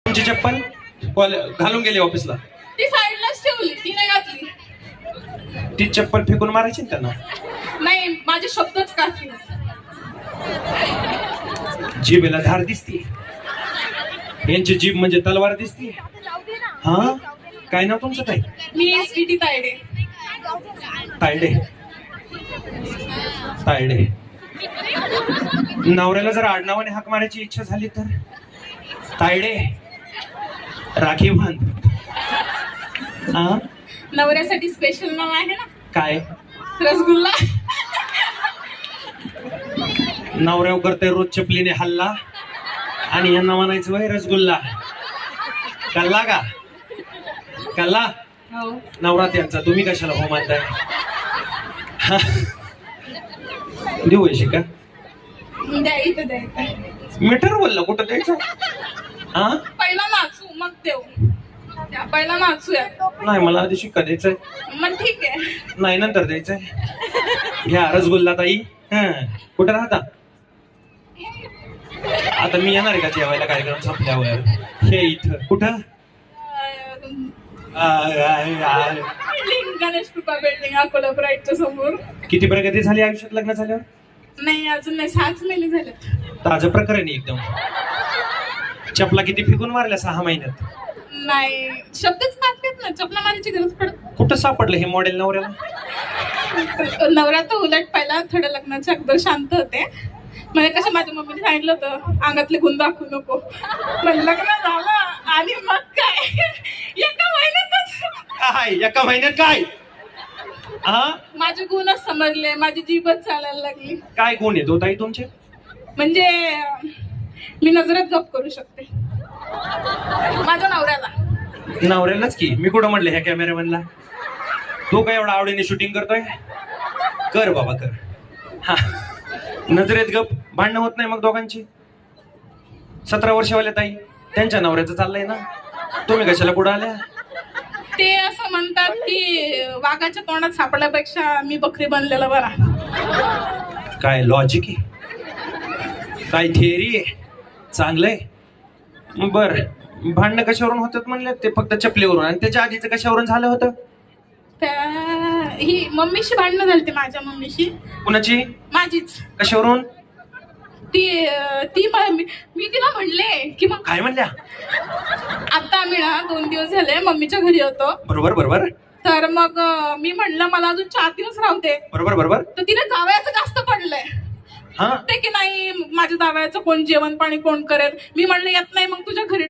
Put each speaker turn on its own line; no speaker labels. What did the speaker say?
तुमची चप्पल घालून गेली ऑफिसला?
ती साईडलाच ठेवली, ती नाही घातली.
ती चप्पल फेकून मारायची ना त्यांना.
नाही, माझे शब्दच काफी.
जीभेला धार दिसती, यांची जीभ म्हणजे तलवार दिसती. हा, काय नाव तुमचं ताई?
मी स्वीटी तायडे.
तायडे. तायडे. नवऱ्याला जर आडनावाने हाक मारायची इच्छा झाली तर तायडे, राखी बांध. हा,
नवऱ्यासाठी स्पेशल नाव आहे ना?
काय?
रसगुल्ला.
नवऱ्यावर करते रोज चपलीने हल्ला आणि यांना म्हणायचं वय रसगुल्ला. कल्ला का? कल्ला
हो.
नवरा त्यांचा, तुम्ही कशाला हो म्हणताय? देऊ पैसे का?
द्या इथं, द्या इथं.
मीटर बोलला, कुठं द्यायचं? हा,
पहिला नाचू मग देऊ. द्या, पहिला नाचूया.
नाही, मला आधी शिक्का द्यायचंय.
मग ठीक आहे.
नाही, नंतर द्यायचंय. घ्या रसगुल्ला ताई. कुठं राहता? आता मी येणार आहे का जेवायला कार्यक्रम संपल्यावर? हे इथं कुठं?
गणेश कृपा बिल्डिंग, अकोला ब्राईटच्या समोर.
किती प्रगती झाली आयुष्यात लग्न झाल्यावर?
नाही, अजून नाही, 6 महिने झाले.
ताजं प्रकरण आहे एकदम. चपला किती फेकून मारल्या 6 महिन्यात?
नाही, शब्दच टाकतात ना, चपला मारायची गरज पडत.
कुठं सापडलं हे मॉडेल नवऱ्याला?
नवरा तर उलट पहिला थोड्या लग्नाच्या अगोदर शांत होते. म्हणजे कसं माझ्या मम्मीने सांगितलं होतं, अंगातले गुण दाखवू नको. पण लग्न झालं आणि मग काय, एका महिन्यातच.
काय एका महिन्यात? काय हा,
माझे गुणच समजले, माझी जीभच चालायला लागली.
काय गुण येतो ताई तुमचे?
म्हणजे मी नजरेत गप करू शकते माझ्या नवऱ्याला.
नवऱ्यालाच की, मी कुठं म्हटलं ह्या कॅमेरामॅनला? तो काय एवढा आवडीने शूटिंग करतोय? कर बाबा कर. हा, नजरेत गप. भांडणं होत नाही मग दोघांची? 17 वर्षवाल्या ताई, त्यांच्या नवऱ्याचं चाललंय ना, तुम्ही कशाला पुढे आल्या?
ते असं म्हणतात की वाघाच्या तोंडात सापडल्यापेक्षा मी बकरी बनलेला बरा.
काय लॉजिक आहे, काय थिअरी आहे? चांगलंय. बर, भांडणं कशावरून होतात म्हणले? ते फक्त चपलीवरून. आणि त्याच्या आधीचं कशावरून झालं होतं?
ही मम्मीशी भांडणं झाली, माझ्या मम्मीशी.
कुणाची?
माझीच.
कशावरून?
मी तिला म्हणले की मग
काय म्हणल्या?
आता आम्ही ना 2 दिवस झाले मम्मीच्या घरी होतो.
बरोबर बरोबर.
तर मग मी म्हणलं मला अजून 4 दिवस राहू दे.
बरोबर बरोबर.
तर तिने जावयाचं जास्त पडलंय.
हा,
ते की नाही माझ्या जावयाचं कोण जेवण पाणी कोण करेल. मी म्हणलं येत नाही मग तुझ्या घरी